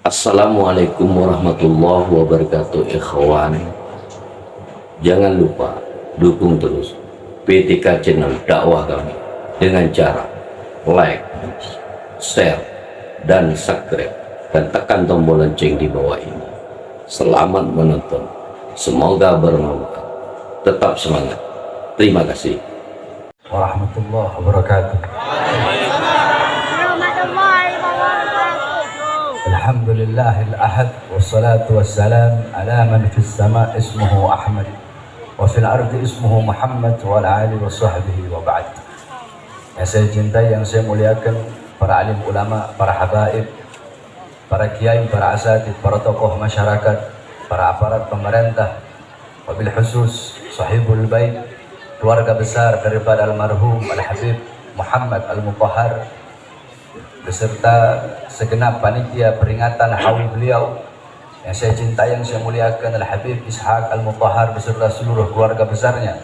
Assalamualaikum warahmatullahi wabarakatuh, ikhwan. Jangan lupa dukung terus PTK channel dakwah kami dengan cara like, share, dan subscribe, dan tekan tombol lonceng di bawah ini. Selamat menonton, semoga bermanfaat. Tetap semangat. Terima kasih warahmatullahi wabarakatuh. Alhamdulillahil ahad, wassalatu wassalam ala man fis sama ismuhu Ahmad wa fil ardi ismuhu Muhammad wa ala alihi wa sahbihi wa ba'd. Yang saya cintai, yang saya muliakan, para alim ulama, para habaib, para kiai, para asatid, para tokoh masyarakat, para aparat pemerintah, wabil khusus sahibul bait, keluarga besar daripada almarhum Al-Habib Muhammad Al-Mutahhar, beserta segenap panitia peringatan haul beliau yang saya cintai, yang saya muliakan, Al-Habib Ishaq Al-Mutahhar beserta seluruh keluarga besarnya,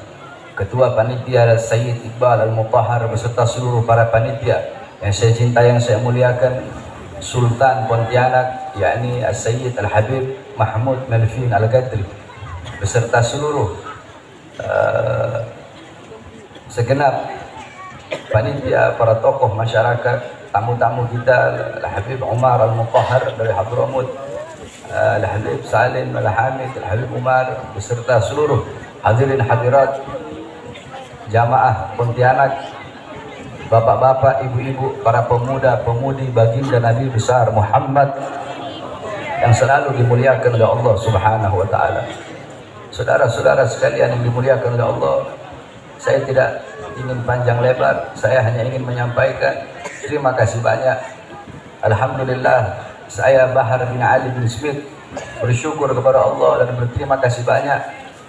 ketua panitia Sayyid Iqbal Al-Mutahhar beserta seluruh para panitia yang saya cintai, yang saya muliakan, Sultan Pontianak yakni Sayyid Al-Habib Mahmud Melvin Al-Gadri beserta seluruh segenap panitia, para tokoh masyarakat, tamu-tamu kita, Al-Habib Umar Al-Mutahhar dari Hadramut, Al-Habib Salim Al-Hamid, Al-Habib Umar beserta seluruh hadirin hadirat jamaah Pontianak, bapak-bapak, ibu-ibu, para pemuda, pemudi baginda Nabi besar Muhammad yang selalu dimuliakan oleh Allah Subhanahu wa taala. Saudara-saudara sekalian yang dimuliakan oleh Allah, saya tidak ingin panjang lebar, saya hanya ingin menyampaikan terima kasih banyak. Alhamdulillah, saya Bahar bin Ali bin Smith bersyukur kepada Allah dan berterima kasih banyak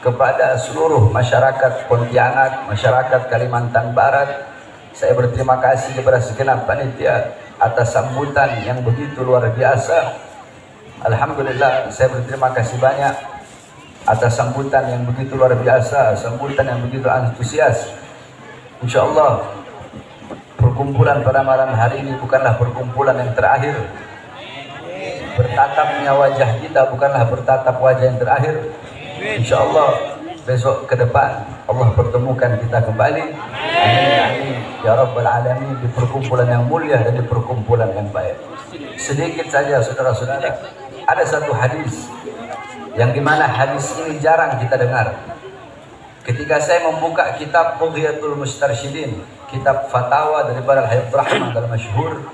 kepada seluruh masyarakat Pontianak, masyarakat Kalimantan Barat. Saya berterima kasih kepada segenap panitia atas sambutan yang begitu luar biasa. Alhamdulillah, saya berterima kasih banyak atas sambutan yang begitu luar biasa, sambutan yang begitu antusias. Insyaallah perkumpulan pada malam hari ini bukanlah perkumpulan yang terakhir. Bertatapnya wajah kita bukanlah bertatap wajah yang terakhir. Insyaallah besok ke depan Allah pertemukan kita kembali. Amin, amin ya rabbal alamin, di perkumpulan yang mulia dan di perkumpulan yang baik. Sedikit saja saudara-saudara, ada satu hadis yang dimana hadis ini jarang kita dengar. Ketika saya membuka kitab Bughyatul Mustarsyidin, kitab fatwa daripada Al-Habib Rahman al-Masyhur,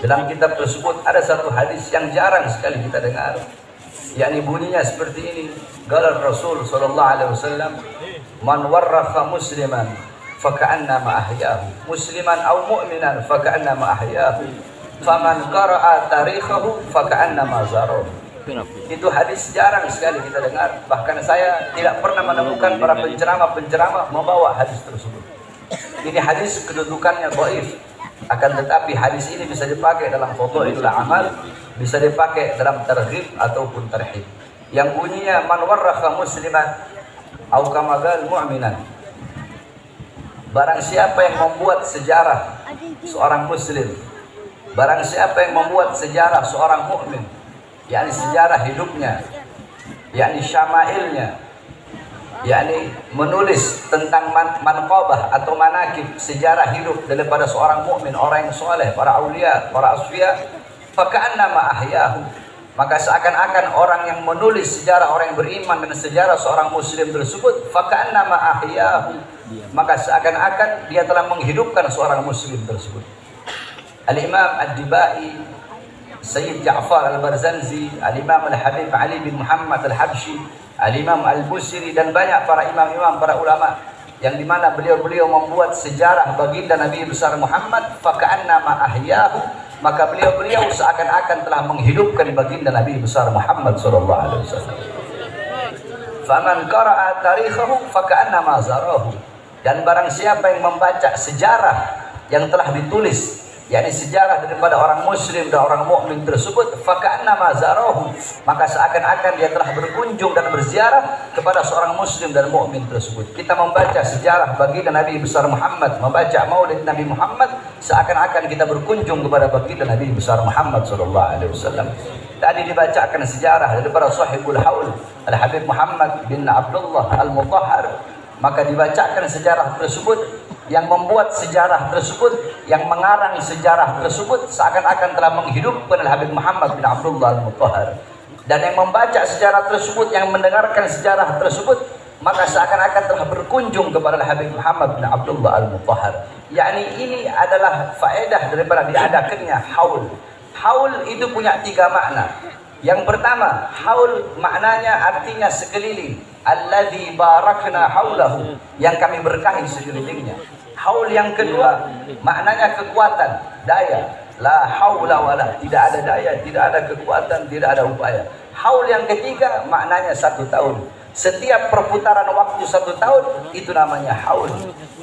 dalam kitab tersebut ada satu hadis yang jarang sekali kita dengar, yakni bunyinya seperti ini. Qala Rasul sallallahu alaihi wasallam, man warrafa musliman faka'annama ahyahu, musliman aw mu'minan faka'annama ahyahu, faman qara'a tarikhahu faka'annama zarahu. Itu hadis jarang sekali kita dengar, bahkan saya tidak pernah menemukan para penceramah-penceramah membawa hadis tersebut. Ini hadis kedudukannya dhaif, akan tetapi hadis ini bisa dipakai dalam fadhailul amal, bisa dipakai dalam targhib ataupun tarhib. Yang bunyinya man warrafa musliman au kama qala mu'minan, barang siapa yang membuat sejarah seorang muslim, barang siapa yang membuat sejarah seorang mukmin, yakni sejarah hidupnya, yakni syama'ilnya, yakni menulis tentang manqabah atau manakib, sejarah hidup daripada seorang mukmin, orang yang soleh, para aulia, para asfiya, faka'annama ahyahu, maka seakan-akan orang yang menulis sejarah orang yang beriman dan sejarah seorang muslim tersebut, faka'annama ahyahu, maka seakan-akan dia telah menghidupkan seorang muslim tersebut. Al-Imam Ad-Dibai, Sayyid Ja'far Al-Barzanzi, Al-Imam Al-Habib Ali bin Muhammad Al-Habsyi, Al-Imam Al-Busiri, dan banyak para imam-imam, para ulama yang dimana beliau-beliau membuat sejarah baginda Nabi besar Muhammad, faka'annama ahyahu, maka beliau-beliau seakan-akan telah menghidupkan baginda Nabi besar Muhammad sallallahu alaihi wasallam. Faman qara'a tarikhahu faka'annama zarahu, dan barang siapa yang membaca sejarah yang telah ditulis, yakni sejarah daripada orang muslim dan orang mukmin tersebut, faka'annama zarahu, maka seakan-akan dia telah berkunjung dan berziarah kepada seorang muslim dan mukmin tersebut. Kita membaca sejarah baginda Nabi besar Muhammad, membaca maulid Nabi Muhammad, seakan-akan kita berkunjung kepada baginda Nabi besar Muhammad sallallahu alaihi wasallam. Tadi dibacakan sejarah daripada sahibul haul Al-Habib Muhammad bin Abdullah Al-Mutahhar. Maka dibacakan sejarah tersebut, yang membuat sejarah tersebut, yang mengarang sejarah tersebut seakan-akan telah menghidupkan Al-Habib Muhammad bin Abdullah Al-Mutahhar. Dan yang membaca sejarah tersebut, yang mendengarkan sejarah tersebut, maka seakan-akan telah berkunjung kepada Al-Habib Muhammad bin Abdullah Al-Mutahhar. Yani ini adalah faedah daripada diadakannya haul. Haul itu punya 3 makna. Yang pertama, haul maknanya artinya sekeliling. Alladzi barakna haulahu, yang kami berkahi sekelilingnya. Haul yang kedua maknanya kekuatan, daya. La haula wala, tidak ada daya, tidak ada kekuatan, tidak ada upaya. Haul yang ketiga maknanya 1 tahun. Setiap perputaran waktu 1 tahun itu namanya haul.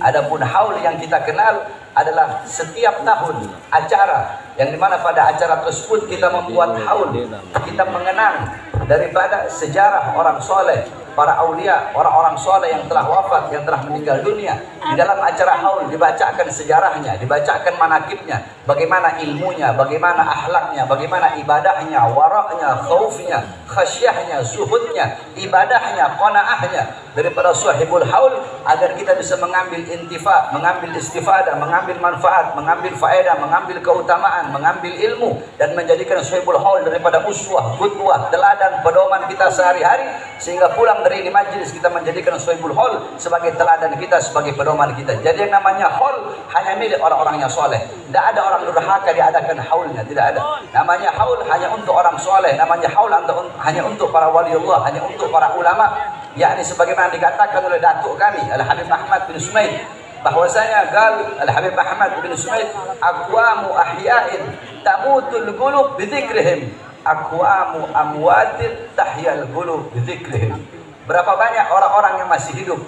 Adapun haul yang kita kenal adalah setiap tahun acara, yang dimana pada acara tersebut kita membuat haul. Kita mengenang daripada sejarah orang soleh, para aulia, orang-orang soleh yang telah wafat, yang telah meninggal dunia. Di dalam acara haul dibacakan sejarahnya, dibacakan manakibnya, bagaimana ilmunya, bagaimana akhlaknya, bagaimana ibadahnya, waraknya, khaufnya, khasyahnya, zuhudnya, ibadahnya, qanaahnya daripada sahibul haul, agar kita bisa mengambil intifa, mengambil istifadah, mengambil manfaat, mengambil faedah, mengambil keutamaan, mengambil ilmu, dan menjadikan sahibul haul daripada uswah, qudwah, teladan, pedoman kita sehari-hari, sehingga pulang dari ini majlis kita menjadikan sahibul haul sebagai teladan kita, sebagai pedoman kita. Jadi yang namanya haul hanya milik orang-orang yang soleh. Tidak ada orang durhaka diadakan haulnya, tidak ada. Namanya haul hanya untuk orang soleh, namanya haul hanya untuk para waliullah, hanya untuk para ulama. Yakni sebagaimana dikatakan oleh datuk kami Al-Habib Ahmad bin Sumaid, bahwasanya Al-Habib Ahmad bin Sumaid, aqwamu ahya'in tamutul qulub bidzikrihim, aqwamu amwatin tahyal qulub bidzikrihim. Berapa banyak orang-orang yang masih hidup.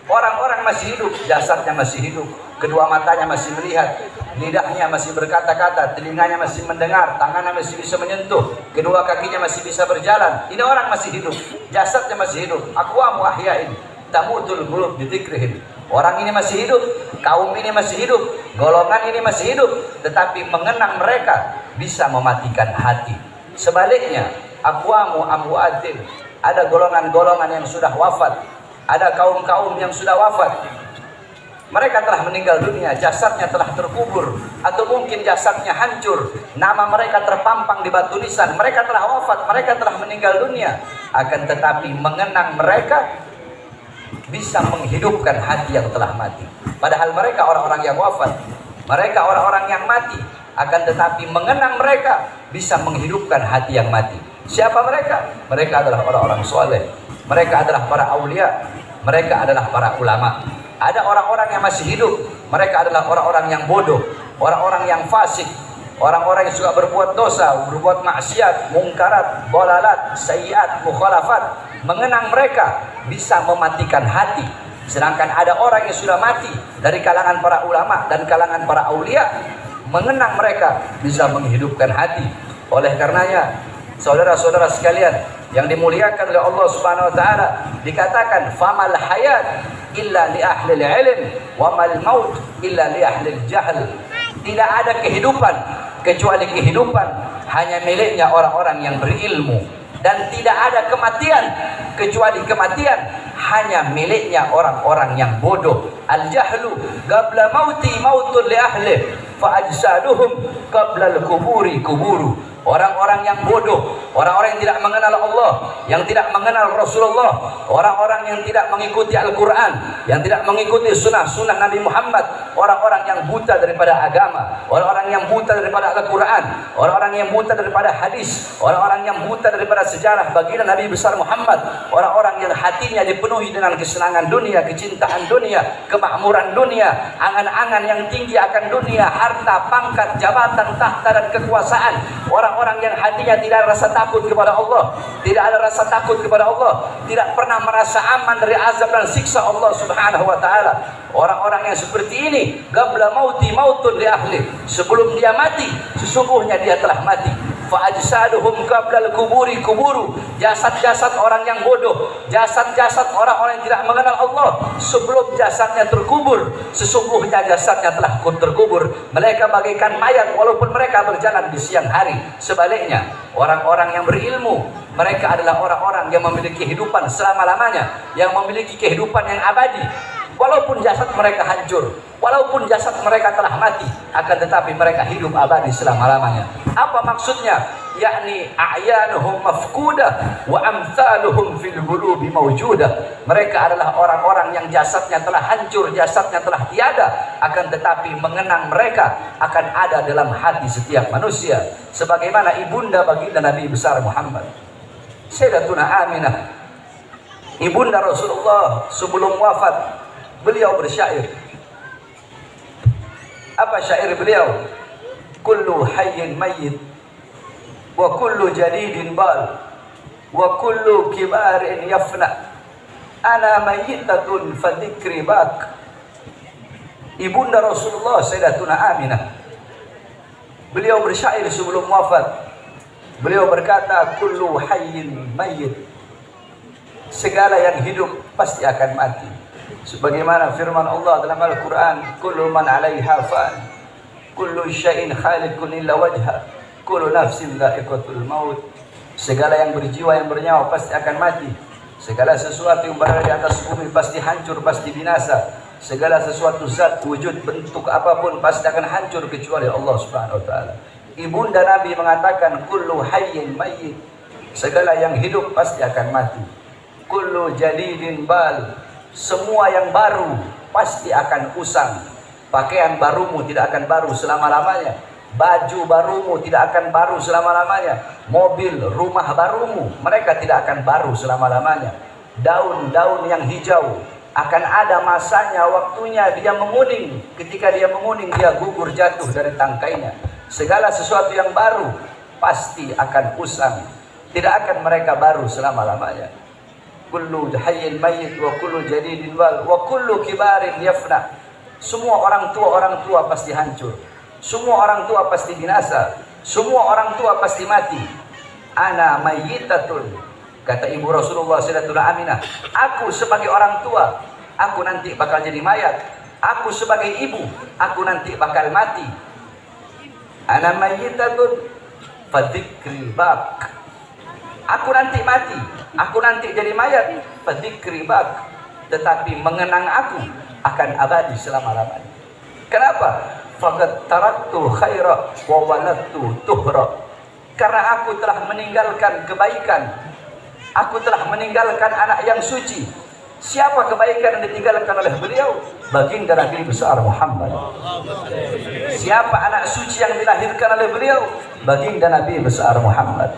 Orang-orang masih hidup, jasadnya masih hidup, kedua matanya masih melihat, lidahnya masih berkata-kata, telinganya masih mendengar, tangannya masih bisa menyentuh, kedua kakinya masih bisa berjalan. Ini orang masih hidup, jasadnya masih hidup. Aqwamu ahya'in tamutul qulub bidzikrihim. Orang ini masih hidup, kaum ini masih hidup, golongan ini masih hidup, tetapi mengenang mereka bisa mematikan hati. Sebaliknya, aqwamu amwatin, ada golongan-golongan yang sudah wafat, ada kaum-kaum yang sudah wafat. Mereka telah meninggal dunia, jasadnya telah terkubur, atau mungkin jasadnya hancur, nama mereka terpampang di batu nisan. Mereka telah wafat, mereka telah meninggal dunia. Akan tetapi mengenang mereka bisa menghidupkan hati yang telah mati. Padahal mereka orang-orang yang wafat, mereka orang-orang yang mati. Akan tetapi mengenang mereka bisa menghidupkan hati yang mati. Siapa mereka? Mereka adalah orang-orang soleh, mereka adalah para aulia, mereka adalah para ulama. Ada orang-orang yang masih hidup, mereka adalah orang-orang yang bodoh, orang-orang yang fasik, orang-orang yang suka berbuat dosa, berbuat maksiat, mungkarat, dalalat, sayyiat, mukhalafat. Mengenang mereka bisa mematikan hati. Sedangkan ada orang yang sudah mati dari kalangan para ulama dan kalangan para aulia, mengenang mereka bisa menghidupkan hati. Oleh karenanya, saudara-saudara sekalian yang dimuliakan oleh Allah Subhanahu wa taala, dikatakan famal hayat illa li ahli ilm wa mal maut illa li ahli jahl. Tidak ada kehidupan kecuali kehidupan hanya miliknya orang-orang yang berilmu, dan tidak ada kematian kecuali kematian hanya miliknya orang-orang yang bodoh. Al jahlu qabla mauti mautun li ahli fa ajsaduhum qabla al kuburi kuburu. Orang-orang yang bodoh, orang-orang yang tidak mengenal Allah, yang tidak mengenal Rasulullah, orang-orang yang tidak mengikuti Al-Quran, yang tidak mengikuti sunnah-sunnah Nabi Muhammad, orang-orang yang buta daripada agama, orang-orang yang buta daripada Al-Quran, orang-orang yang buta daripada hadis, orang-orang yang buta daripada sejarah baginda Nabi besar Muhammad, orang-orang yang hatinya dipenuhi dengan kesenangan dunia, kecintaan dunia, kemakmuran dunia, angan-angan yang tinggi akan dunia, harta, pangkat, jabatan, tahta, dan kekuasaan. Orang-orang yang hatinya tidak ada rasa takut kepada Allah, tidak ada rasa takut kepada Allah, tidak pernah merasa aman dari azab dan siksa Allah Subhanahu wa taala. Orang-orang yang seperti ini, qabla mauti mautun li ahli, sebelum dia mati sesungguhnya dia telah mati. fa ajsaduhum qabla al-kuburi kuburu, jasad-jasad orang yang bodoh, jasad-jasad orang-orang yang tidak mengenal Allah sebelum jasadnya terkubur, sesungguhnya jasadnya telah terkubur. Mereka bagaikan mayat walaupun mereka berjalan di siang hari. Sebaliknya, orang-orang yang berilmu, mereka adalah orang-orang yang memiliki kehidupan selama-lamanya, yang memiliki kehidupan yang abadi. Walaupun jasad mereka hancur, walaupun jasad mereka telah mati, akan tetapi mereka hidup abadi selama-lamanya. Apa maksudnya? Yakni a'yanuhum mafkudah wa amthaluhum fil qulubi mawjudah. Mereka adalah orang-orang yang jasadnya telah hancur, jasadnya telah tiada, akan tetapi mengenang mereka akan ada dalam hati setiap manusia. Sebagaimana ibunda baginda Nabi besar Muhammad, Sayyidatuna Aminah, ibunda Rasulullah, sebelum wafat beliau bersyair. Apa syair beliau? Kullu hayyin mayyit wa kullu jadidin bal wa kullu kibarin yafna, ana mayyitatun fa dzikri bak. Ibunda Rasulullah Sayyidatuna Aminah, beliau bersyair sebelum wafat. Beliau berkata, kullu hayyin mayyit, segala yang hidup pasti akan mati. Sebagaimana firman Allah dalam Al-Quran, kullu man 'alaiha fan, kullu syai'in khaliqun illa wajha, kullu nafsin dha'iqatul maut. Segala yang berjiwa, yang bernyawa pasti akan mati. Segala sesuatu yang berada di atas bumi pasti hancur, pasti binasa. Segala sesuatu zat, wujud, bentuk apapun pasti akan hancur kecuali Allah Subhanahu wa taala. Ibunda Nabi mengatakan, kullu hayyin mayyit, segala yang hidup pasti akan mati. Kullu jadidin bal, semua yang baru pasti akan usang. Pakaian barumu tidak akan baru selama-lamanya. Baju barumu tidak akan baru selama-lamanya. Mobil, rumah barumu, mereka tidak akan baru selama-lamanya. Daun-daun yang hijau akan ada masanya, waktunya dia menguning. Ketika dia menguning, dia gugur jatuh dari tangkainya. Segala sesuatu yang baru pasti akan usang. Tidak akan mereka baru selama-lamanya. Kullu hayyin mayyit wa kullu jadidin wal wa kullu kibarin yafna. Semua orang tua pasti hancur. Semua orang tua pasti binasa. Semua orang tua pasti mati. Ana mayyitatun, kata ibu Rasulullah Sayyidatuna Aminah, aku sebagai orang tua, aku nanti bakal jadi mayat. Aku sebagai ibu, aku nanti bakal mati. Ana mayyitatun fa dzikri bak, aku nanti mati, aku nanti jadi mayat. Fa dzikri bak, tetapi mengenang aku akan abadi selama-lamanya. Kenapa? Faqad taraktu khaira wa waladtu tuhra, karena aku telah meninggalkan kebaikan, aku telah meninggalkan anak yang suci. Siapa kebaikan yang ditinggalkan oleh beliau? Baginda Nabi besar Muhammad. Siapa anak suci yang dilahirkan oleh beliau? Baginda Nabi besar Muhammad.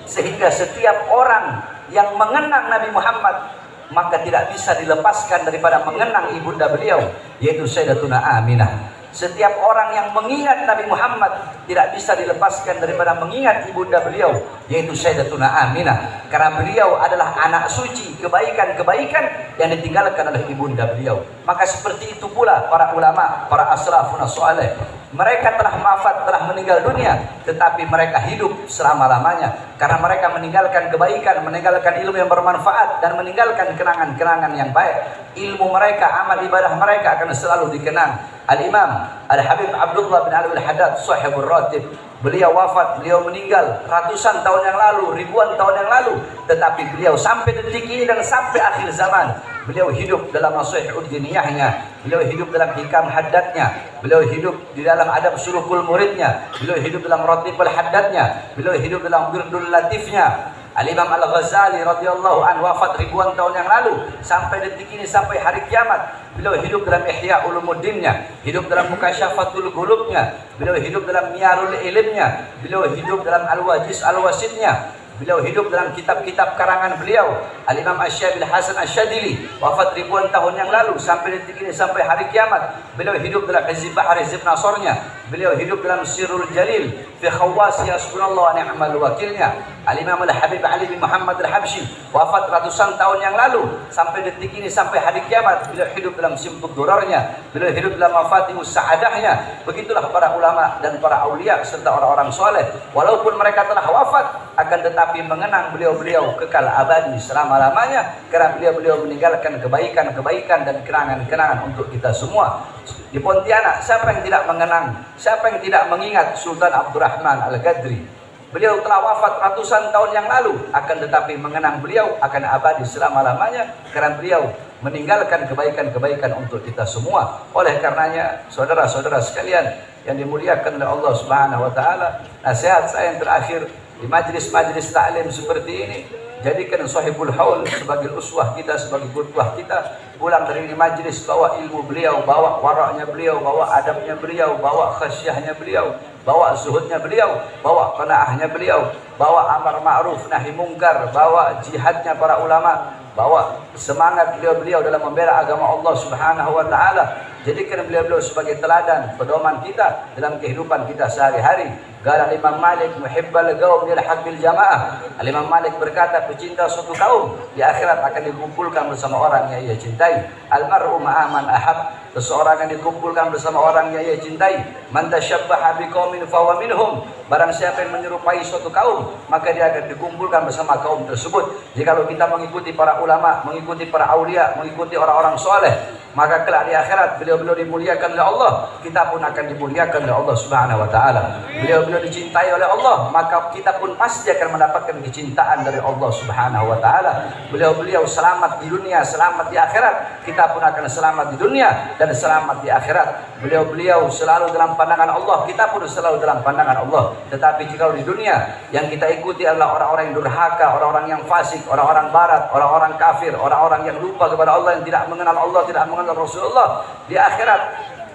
Sehingga setiap orang yang mengenang Nabi Muhammad, maka tidak bisa dilepaskan daripada mengenang ibunda beliau, yaitu Sayyidatuna Aminah. Setiap orang yang mengingat Nabi Muhammad tidak bisa dilepaskan daripada mengingat ibunda beliau, yaitu Sayyidatuna Aminah. Karena beliau adalah anak suci, kebaikan-kebaikan yang ditinggalkan oleh ibunda beliau. Maka seperti itu pula para ulama, para asrafun saleh. Mereka telah wafat, telah meninggal dunia, tetapi mereka hidup selama-lamanya. Karena mereka meninggalkan kebaikan, meninggalkan ilmu yang bermanfaat, dan meninggalkan kenangan-kenangan yang baik. Ilmu mereka, amal ibadah mereka akan selalu dikenang. Al-Imam Al-Habib Abdullah bin Alwi Al-Haddad Sahibul Ratib, beliau wafat, beliau meninggal ratusan tahun yang lalu, ribuan tahun yang lalu, tetapi beliau sampai detik ini dan sampai akhir zaman, beliau hidup dalam nasihat diniyahnya, beliau hidup dalam hikam haddatnya, beliau hidup di dalam adab sulukul muridnya, beliau hidup dalam ratibul haddatnya, beliau hidup dalam wirdul latifnya. Al-Imam Al-Ghazali radhiyallahu anhu wafat ribuan tahun yang lalu, sampai detik ini, sampai hari kiamat beliau hidup dalam Ihya Ulumuddinnya, hidup dalam Mukasyafatul Qulubnya, beliau hidup dalam Miyarul Ilmnya, beliau hidup dalam Al-Wajiz Al-Wasidnya, beliau hidup dalam kitab-kitab karangan beliau. Al-Imam Asy-Syabil Hasan Asy-Syadzili wafat ribuan tahun yang lalu, sampai detik ini, sampai hari kiamat beliau hidup dalam Hizb Bahri Hizb Nasrnya, beliau hidup dalam sirrul jalil fi khawasi hasbunallah wa ni'mal wakilnya. Al-Imam Al-Habib Ali bin Muhammad Al-Habsyi wafat ratusan tahun yang lalu, sampai detik ini, sampai hari kiamat beliau hidup dalam simtud durarnya, beliau hidup dalam mafatimus sa'adahnya. Begitulah para ulama dan para aulia serta orang-orang soleh, walaupun mereka telah wafat, akan tetapi mengenang beliau-beliau kekal abadi selama-lamanya, karena beliau-beliau meninggalkan kebaikan-kebaikan dan kenangan-kenangan untuk kita semua. Di Pontianak, siapa yang tidak mengenang, siapa yang tidak mengingat Sultan Abdurrahman Al-Ghadri? Beliau telah wafat ratusan tahun yang lalu, akan tetapi mengenang beliau akan abadi selama-lamanya, karena beliau meninggalkan kebaikan-kebaikan untuk kita semua. Oleh karenanya, saudara-saudara sekalian yang dimuliakan oleh Allah Subhanahu wa taala, nasihat saya yang terakhir di majlis-majlis taklim seperti ini, jadikan Sahibul Haul sebagai uswah kita, sebagai qudwah kita. Pulang dari ini majlis, bawa ilmu beliau, bawa waraknya beliau, bawa adabnya beliau, bawa khasyahnya beliau, bawa zuhudnya beliau, bawa qanaahnya beliau, bawa amar ma'ruf nahi mungkar, bawa jihadnya para ulama, bawa semangat beliau-beliau dalam membela agama Allah Subhanahu wa taala. Jadikan beliau-beliau sebagai teladan, pedoman kita dalam kehidupan kita sehari-hari. Qala Imam Malik muhibbal qaum yalhaq bil jamaah. Imam Malik berkata, pecinta suatu kaum di akhirat akan dikumpulkan bersama orang yang ia cintai. Al-mar'u ma'a man ahab. Seseorang yang dikumpulkan bersama orang yang ia cintai. Man tashabbaha biqaumin fahuwa minhum. Barang siapa yang menyerupai suatu kaum, maka dia akan dikumpulkan bersama kaum tersebut. Jikalau kita mengikuti para ulama, mengikuti para aulia, mengikuti orang-orang soleh, maka kelak di akhirat beliau-beliau dimuliakan oleh Allah, kita pun akan dimuliakan oleh Allah Subhanahu wa taala. Beliau-beliau dicintai oleh Allah, maka kita pun pasti akan mendapatkan kecintaan dari Allah Subhanahu wa taala. Beliau-beliau selamat di dunia, selamat di akhirat, kita pun akan selamat di dunia dan selamat di akhirat. Beliau-beliau selalu dalam pandangan Allah, kita pun selalu dalam pandangan Allah. Tetapi jika di dunia yang kita ikuti adalah orang-orang yang durhaka, orang-orang yang fasik, orang-orang barat, orang-orang kafir, orang-orang yang lupa kepada Allah, yang tidak mengenal Allah, tidak mengenal Rasulullah, di akhirat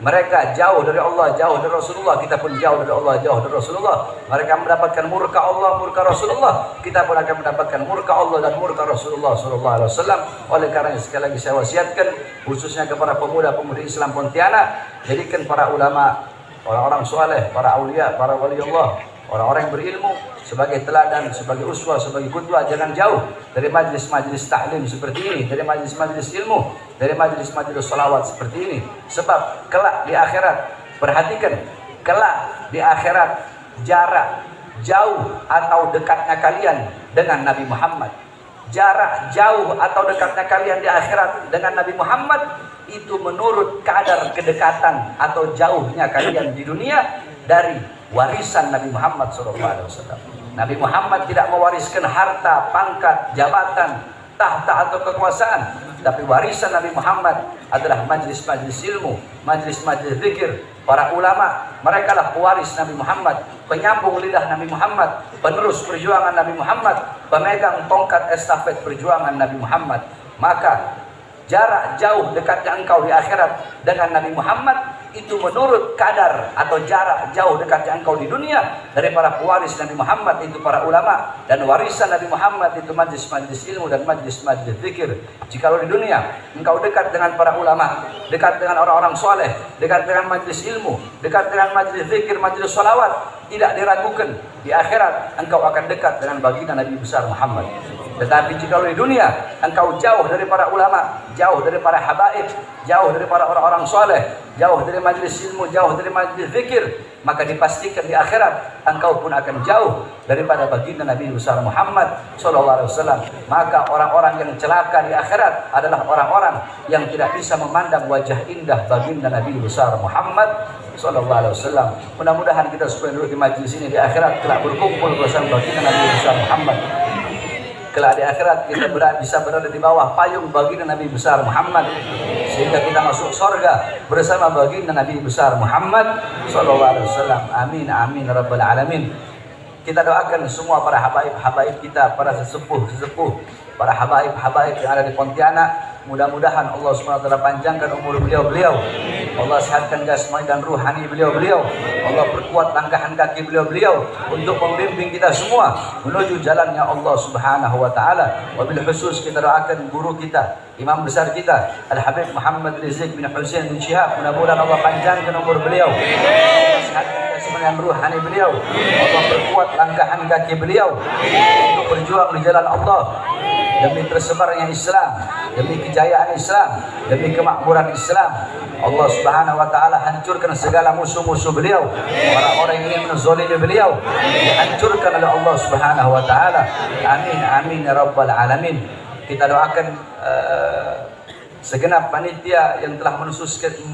mereka jauh dari Allah, jauh dari Rasulullah, kita pun jauh dari Allah, jauh dari Rasulullah. Mereka mendapatkan murka Allah, murka Rasulullah, kita pun akan mendapatkan murka Allah dan murka Rasulullah sallallahu alaihi wasallam. Oleh karena sekali lagi saya wasiatkan khususnya kepada pemuda-pemudi Islam Pontianak, jadikan para ulama, orang-orang soleh, para aulia, para wali Allah, orang-orang yang berilmu sebagai teladan, sebagai uswah, sebagai qudwah. Jangan jauh dari majlis-majlis taklim seperti ini, dari majlis-majlis ilmu, dari majlis-majlis salawat seperti ini. Sebab kelak di akhirat, perhatikan, kelak di akhirat jarak jauh atau dekatnya kalian dengan Nabi Muhammad, jarak jauh atau dekatnya kalian di akhirat dengan Nabi Muhammad, itu menurut kadar kedekatan atau jauhnya kalian di dunia dari warisan Nabi Muhammad SAW. Nabi Muhammad tidak mewariskan harta, pangkat, jabatan, tahta atau kekuasaan, tapi warisan Nabi Muhammad adalah majlis-majlis ilmu, majlis-majlis zikir. Para ulama, mereka lah pewaris Nabi Muhammad, penyambung lidah Nabi Muhammad, penerus perjuangan Nabi Muhammad, pemegang tongkat estafet perjuangan Nabi Muhammad. Maka jarak jauh dekatnya engkau di akhirat dengan Nabi Muhammad itu menurut kadar atau jarak jauh dekatnya engkau di dunia dari para pewaris Nabi Muhammad, itu para ulama, dan warisan Nabi Muhammad itu majlis-majlis ilmu dan majlis-majlis zikir. Jikalau di dunia engkau dekat dengan para ulama, dekat dengan orang-orang soleh, dekat dengan majlis ilmu, dekat dengan majlis zikir, majlis sholawat, tidak diragukan di akhirat engkau akan dekat dengan baginda Nabi besar Muhammad. Tetapi jika di dunia engkau jauh dari para ulama, jauh dari para habaib, jauh dari para orang-orang soleh, jauh dari majlis ilmu, jauh dari majlis zikir, maka dipastikan di akhirat engkau pun akan jauh daripada baginda Nabi besar Muhammad SAW. Maka orang-orang yang celaka di akhirat adalah orang-orang yang tidak bisa memandang wajah indah baginda Nabi besar Muhammad SAW. Mudah-mudahan kita supaya duduk di majlis ini di akhirat telah berkumpul bersama baginda Nabi besar Muhammad. Kelak di akhirat kita bisa berada di bawah payung baginda Nabi besar Muhammad, sehingga kita masuk surga bersama baginda Nabi besar Muhammad SAW. Amin amin rabbal alamin. Kita doakan semua para habaib-habaib kita, para sesepuh-sesepuh, para habaib-habaib yang ada di Pontianak. Mudah-mudahan Allah SWT panjangkan umur beliau-beliau Allah sehatkan jasmani dan ruhani beliau-beliau. Allah perkuat langkahan kaki beliau-beliau untuk membimbing kita semua menuju jalannya Allah Subhanahu wa taala. Wabil khusus kita doakan guru kita, imam besar kita, Al-Habib Muhammad Rizik bin Husain bin Syihab. Mudah-mudahan Allah panjangkan umur beliau. Allah sehatkan jasmani dan ruhani beliau. Allah perkuat langkahan kaki beliau untuk berjuang di jalan Allah demi tersebarnya Islam, demi kejayaan Islam, demi kemakmuran Islam. Allah Subhanahu wa taala hancurkan segala musuh-musuh beliau, orang-orang yang ingin menzalimi beliau dihancurkan oleh Allah Subhanahu wa taala. Amin amin ya rabbal alamin. Kita doakan segenap panitia yang telah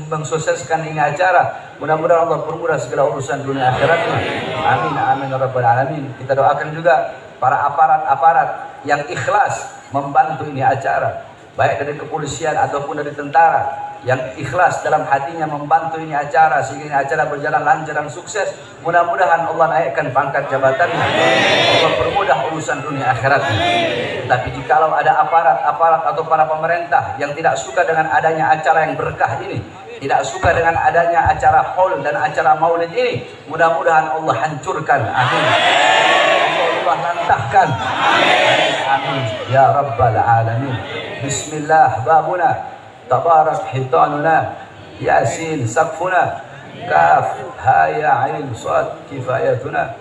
mensukseskan ini acara. Mudah-mudahan Allah permudah segala urusan dunia akhiratnya. Amin amin ya rabbal alamin. Kita doakan juga para aparat-aparat yang ikhlas membantu ini acara, baik dari kepolisian ataupun dari tentara, yang ikhlas dalam hatinya membantu ini acara sehingga ini acara berjalan lancar dan sukses. Mudah-mudahan Allah naikkan pangkat jabatannya, Allah permudah urusan dunia akhiratnya. Tapi jikalau ada aparat-aparat atau para pemerintah yang tidak suka dengan adanya acara yang berkah ini, tidak suka dengan adanya acara haul dan acara maulid ini, mudah-mudahan Allah hancurkan. Amin. Allah lantahkan. Amin amin ya rabbal alamin. Bismillah babuna, tabarak hitanuna, yasin saqfuna, kaf ha ya ain sad kifayatuna,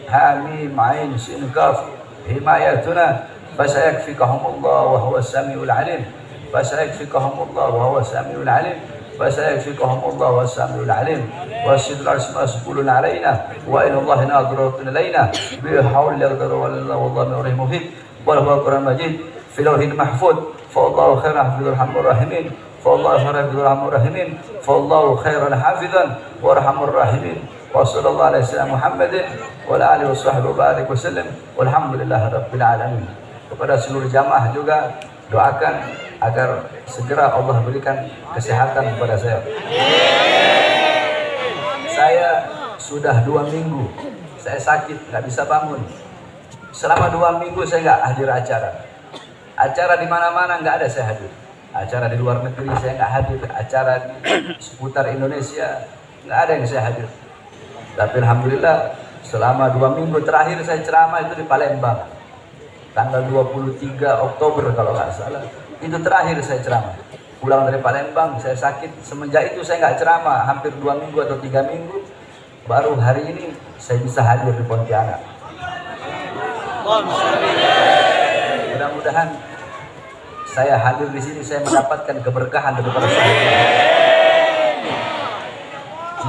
hamim ain sin kaf himayatuna. Fasayakfikahumullah wa huwa samiul alim. Fasayakfikahumullah wa huwa samiul alim. فسيكفيكهم الله والسميع العليم والشد العرش مسؤول علينا وإلى الله ناظرة إلينا بحول لا قدر ولا والله من أمره مفيد وله القرآن المجيد في لوح محفوظ فالله خير حافظ الرحمن الراحمين فالله خير حافظ الرحمن الراحمين فالله خير حافظا وارحم الراحمين وصلى الله على سيدنا محمد وعلى آله وصحبه وبارك وسلم والحمد لله رب العالمين. Kepada seluruh jamaah juga doakan agar segera Allah berikan kesehatan kepada saya. Saya sudah 2 minggu saya sakit, nggak bisa bangun. Selama 2 minggu saya nggak hadir acara. Acara di mana-mana nggak ada saya hadir. Acara di luar negeri saya nggak hadir. Acara di seputar Indonesia nggak ada yang saya hadir. Tapi alhamdulillah selama 2 minggu terakhir saya ceramah itu di Palembang. Tanggal 23 Oktober kalau nggak salah. Itu terakhir saya ceramah. Pulang dari Palembang, saya sakit. Semenjak itu saya nggak ceramah, hampir 2 minggu atau 3 minggu. Baru hari ini saya bisa hadir di Pontianak. Mudah-mudahan saya hadir di sini, saya mendapatkan keberkahan dari para sahabat.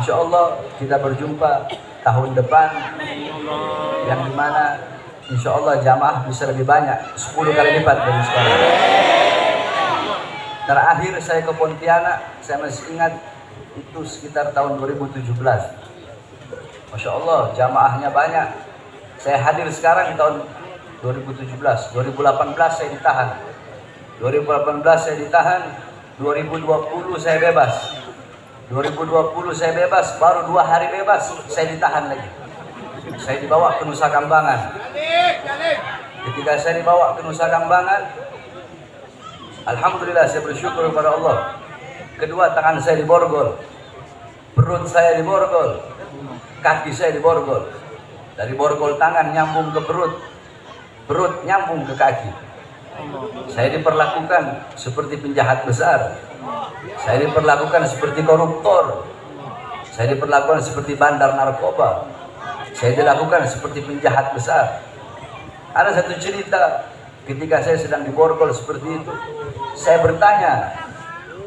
Insya Allah kita berjumpa tahun depan, yang dimana insya Allah jamaah bisa lebih banyak, 10 kali lipat dari sekarang. Terakhir saya ke Pontianak, saya masih ingat itu sekitar tahun 2017. Masya Allah, jamaahnya banyak. Saya hadir sekarang di tahun 2017. 2018 saya ditahan. 2018 saya ditahan. 2020 saya bebas. 2020 saya bebas, baru 2 hari bebas saya ditahan lagi. Saya dibawa ke Nusa Kambangan. Ketika saya dibawa ke Nusa Kambangan, alhamdulillah saya bersyukur kepada Allah. Kedua tangan saya diborgol, perut saya diborgol, kaki saya diborgol. Dari borgol tangan nyambung ke perut, perut nyambung ke kaki. Saya diperlakukan seperti penjahat besar. Saya diperlakukan seperti koruptor. Saya diperlakukan seperti bandar narkoba. Saya dilakukan seperti penjahat besar. Ada satu cerita ketika saya sedang diborgol seperti itu. Saya bertanya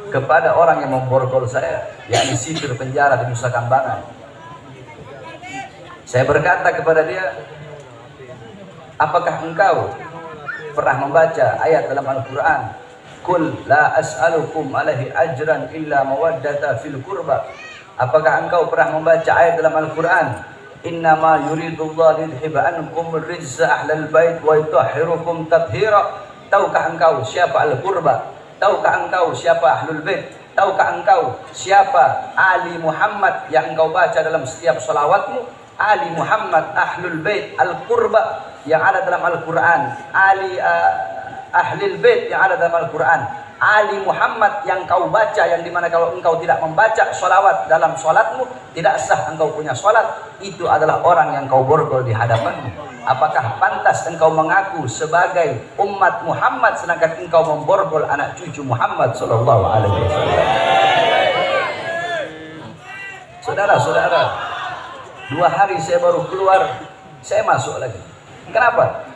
kepada orang yang memborgol saya, yakni sipir penjara di Nusa Kambangan. Saya berkata kepada dia, apakah engkau pernah membaca ayat dalam Al-Quran, Kul la as'alukum alaihi ajran illa mawaddata fil qurba? Apakah engkau pernah membaca ayat dalam Al-Quran, innama yuridullah lidhiba ankum rijza ahlal bait wa yutahhirukum tathira? Tahukah engkau siapa Al-Qurba? Tahukah engkau siapa Ahlul Bait? Tahukah engkau siapa Ali Muhammad yang engkau baca dalam setiap salawatmu? Ali Muhammad, Ahlul Bait, Al-Qurba yang ada dalam Al-Quran. Ali Ahlul Bait yang ada dalam Al-Quran. Ali Muhammad yang kau baca, yang dimana kalau engkau tidak membaca sholawat dalam sholatmu, tidak sah engkau punya sholat, itu adalah orang yang kau borgol di hadapanmu. Apakah pantas engkau mengaku sebagai umat Muhammad sedangkan engkau memborgol anak cucu Muhammad sallallahu alaihi wasallam? Saudara-saudara, 2 hari saya baru keluar, saya masuk lagi. Kenapa?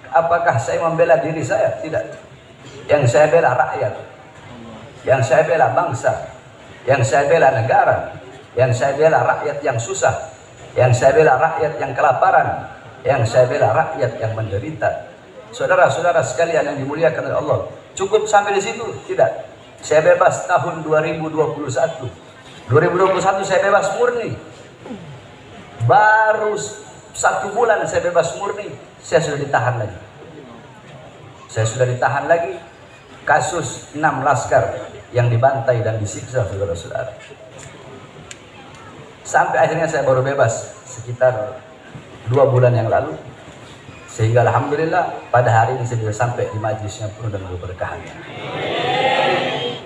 Apakah saya membela diri saya? Tidak. Yang saya bela rakyat, yang saya bela bangsa, yang saya bela negara, yang saya bela rakyat yang susah, yang saya bela rakyat yang kelaparan, yang saya bela rakyat yang menderita. Saudara-saudara sekalian yang dimuliakan oleh Allah, cukup sampai di situ? Tidak. Saya bebas tahun 2021. 2021 saya bebas murni. Baru 1 bulan saya bebas murni, saya sudah ditahan lagi. Saya sudah ditahan lagi, kasus 6 laskar yang dibantai dan disiksa, saudara-saudara. Sampai akhirnya saya baru bebas sekitar 2 bulan yang lalu. Sehingga alhamdulillah pada hari ini saya bisa sampai di majlis yang penuh dengan keberkahan.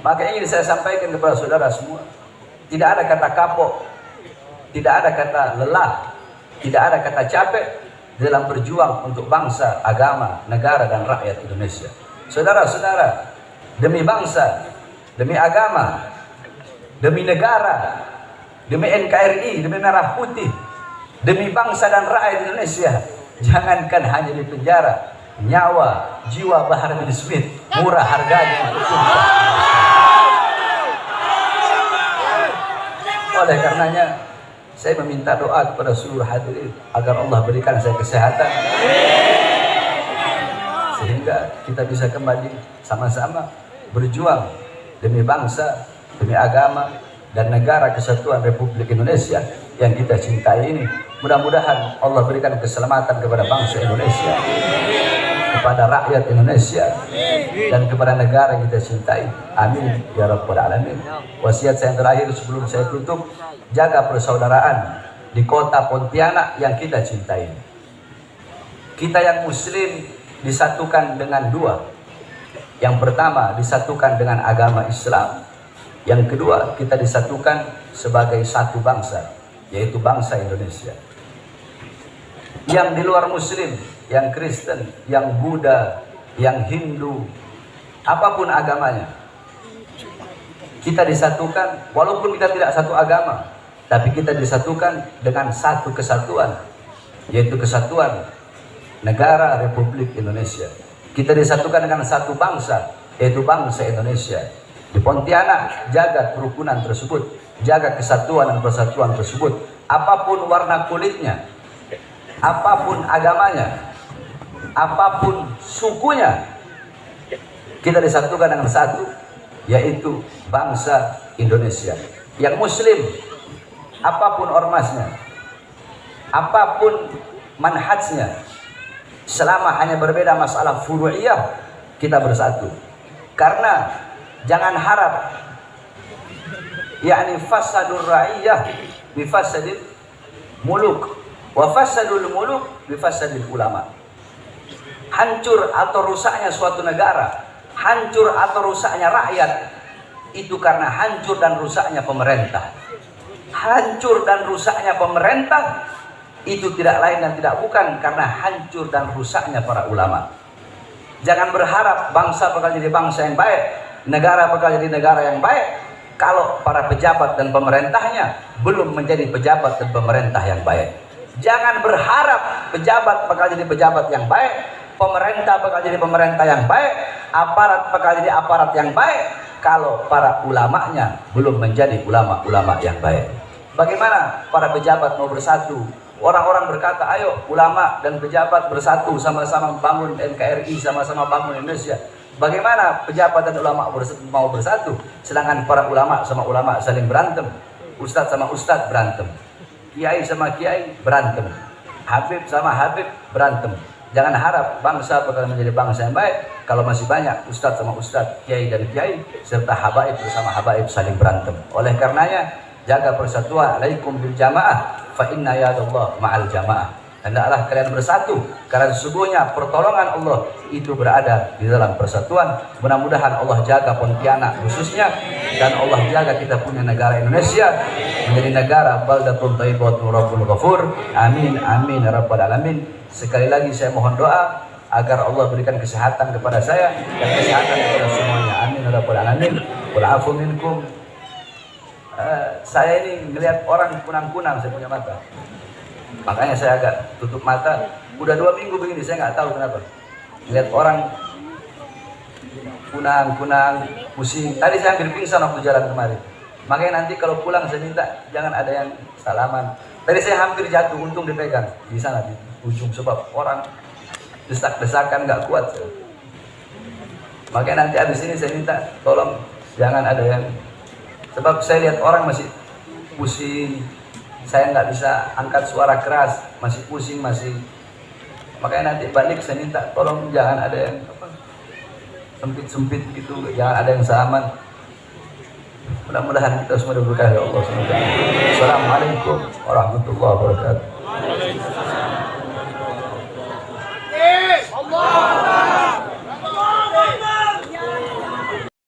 Maka ini saya sampaikan kepada saudara semua, tidak ada kata kapok, tidak ada kata lelah, tidak ada kata capek dalam berjuang untuk bangsa, agama, negara, dan rakyat Indonesia. Saudara-saudara, demi bangsa, demi agama, demi negara, demi NKRI, demi Merah Putih, demi bangsa dan rakyat Indonesia, jangankan hanya di penjara, nyawa, jiwa Bahar bin Smith murah harganya. Oleh karenanya, saya meminta doa kepada seluruh hadirin agar Allah berikan saya kesehatan sehingga kita bisa kembali sama-sama berjuang demi bangsa, demi agama dan negara kesatuan Republik Indonesia yang kita cintai ini. Mudah-mudahan Allah berikan keselamatan kepada bangsa Indonesia, kepada rakyat Indonesia, dan kepada negara yang kita cintai. Amin ya rabbal alamin. Wasiat saya yang terakhir sebelum saya tutup, jaga persaudaraan di kota Pontianak yang kita cintai. Kita yang muslim disatukan dengan 2. Yang pertama disatukan dengan agama Islam. Yang kedua kita disatukan sebagai satu bangsa, yaitu bangsa Indonesia. Yang di luar muslim, yang Kristen, yang Buddha, yang Hindu, apapun agamanya, kita disatukan walaupun kita tidak satu agama, tapi kita disatukan dengan satu kesatuan, yaitu kesatuan negara Republik Indonesia. Kita disatukan dengan satu bangsa, yaitu bangsa Indonesia. Di Pontianak, jaga kerukunan tersebut, jaga kesatuan dan persatuan tersebut. Apapun warna kulitnya, apapun agamanya, apapun sukunya, kita disatukan dengan satu, yaitu bangsa Indonesia. Yang muslim, apapun ormasnya, apapun manhajnya, selama hanya berbeda masalah furu'iyah, kita bersatu. Karena jangan harap yakni fasadur ra'iyah bifasadil muluk wa fasadul muluk bifasadil ulama. Hancur atau rusaknya suatu negara, hancur atau rusaknya rakyat, itu karena hancur dan rusaknya pemerintah. Hancur dan rusaknya pemerintah itu tidak lain dan tidak bukan karena hancur dan rusaknya para ulama. Jangan berharap bangsa bakal jadi bangsa yang baik, negara bakal jadi negara yang baik, kalau para pejabat dan pemerintahnya belum menjadi pejabat dan pemerintah yang baik. Jangan berharap pejabat bakal jadi pejabat yang baik, pemerintah bakal jadi pemerintah yang baik, aparat bakal jadi aparat yang baik, kalau para ulamanya belum menjadi ulama-ulama yang baik. Bagaimana para pejabat mau bersatu? Orang-orang berkata, ayo ulama dan pejabat bersatu, sama-sama membangun NKRI, sama-sama bangun Indonesia. Bagaimana pejabat dan ulama mau bersatu, sedangkan para ulama sama ulama saling berantem, ustadz sama ustadz berantem, kiai sama kiai berantem, habib sama habib berantem. Jangan harap bangsa bakal menjadi bangsa yang baik kalau masih banyak ustadz sama ustadz, kiai dan kiai, serta habaib bersama habaib saling berantem. Oleh karenanya, jaga persatuan, alaikum bil jamaah, fa inna yadallah ma'al jamaah. hendaklah kalian bersatu, karena sesungguhnya pertolongan Allah itu berada di dalam persatuan. Mudah-mudahan Allah jaga Pontianak khususnya, dan Allah jaga kita punya negara Indonesia menjadi negara baldatun thayyibatun rabbul ghafur. Amin amin ya rabbal alamin. Sekali lagi saya mohon doa agar Allah berikan kesehatan kepada saya dan kesehatan kepada semuanya. Amin ya rabbal alamin. Wal afu minkum. Saya ini melihat orang kunang-kunang, saya punya mata. Makanya saya agak tutup mata. Udah 2 minggu begini, saya nggak tahu kenapa. Lihat orang kunang-kunang, pusing. Tadi saya hampir pingsan waktu jalan kemarin. Makanya nanti kalau pulang saya minta jangan ada yang salaman. Tadi saya hampir jatuh, untung dipegang di sana di ujung, sebab orang desak-desakan nggak kuat. Makanya nanti habis ini saya minta tolong jangan ada yang, sebab saya lihat orang masih pusing. Saya nggak bisa angkat suara keras, masih pusing, masih. Makanya nanti balik saya minta tolong jangan ada yang sempit-sempit gitu, jangan ada yang salaman. Mudah-mudahan kita semua diberkahi oleh Allah SWT. Assalamualaikum warahmatullahi wabarakatuh.